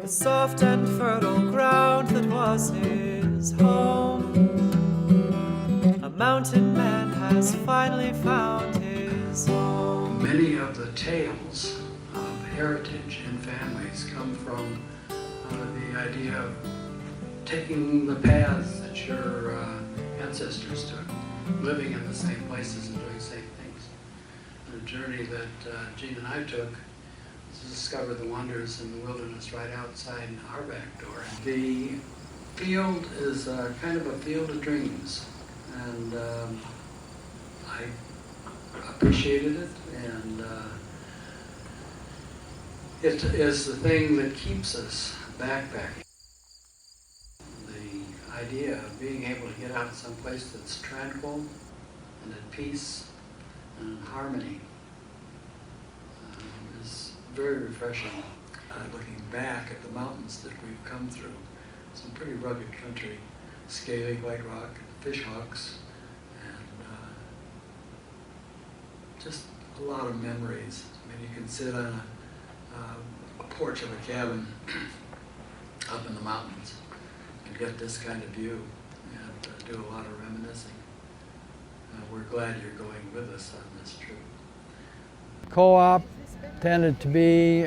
soft and fertile ground that was his home. A mountain man has finally found his home. Many of the tales of heritage in families come from the idea of taking the paths that your ancestors took, living in the same places and doing the same things. The journey that Gene and I took was to discover the wonders in the wilderness right outside our back door. The field is kind of a field of dreams, and I appreciated it, and it is the thing that keeps us backpacking. The idea of being able to get out someplace that's tranquil and at peace and in harmony is very refreshing. Looking back at the mountains that we've come through, some pretty rugged country, scaly white rock, fish hawks, and just a lot of memories. I mean, you can sit on a porch of a cabin up in the mountains and get this kind of view and do a lot of reminiscing. We're glad you're going with us on this trip. Co-op tended to be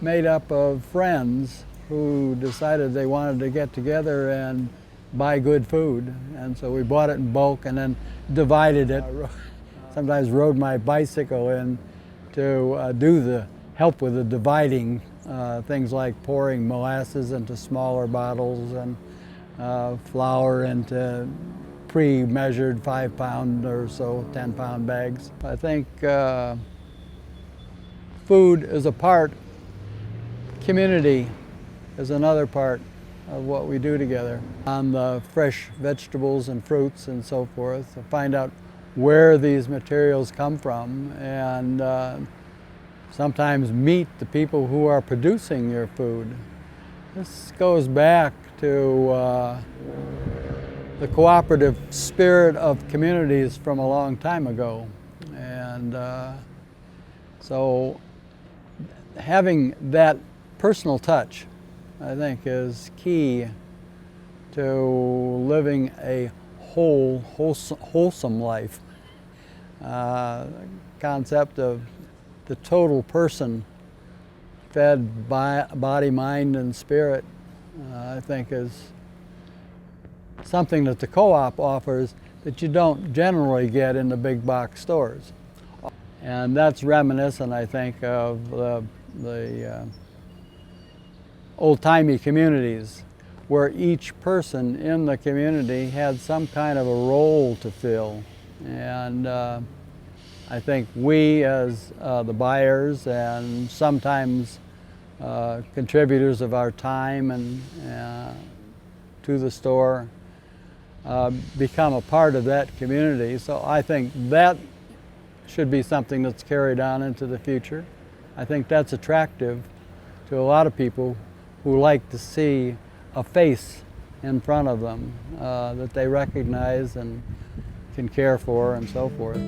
made up of friends who decided they wanted to get together and buy good food, and so we bought it in bulk and then divided it. Sometimes rode my bicycle in to help with the dividing, things like pouring molasses into smaller bottles and flour into pre-measured 5-pound or so, 10-pound bags. I think food is a part, community is another part of what we do together. On the fresh vegetables and fruits and so forth, to find out where these materials come from, and sometimes meet the people who are producing your food. This goes back to the cooperative spirit of communities from a long time ago. And so having that personal touch, I think, is key to living a wholesome life. Concept of the total person fed by body, mind, and spirit, I think, is something that the co-op offers that you don't generally get in the big box stores. And that's reminiscent, I think, of the old-timey communities where each person in the community had some kind of a role to fill. And I think we, as the buyers and sometimes contributors of our time and to the store, become a part of that community. So I think that should be something that's carried on into the future. I think that's attractive to a lot of people who like to see a face in front of them that they recognize and can care for and so forth.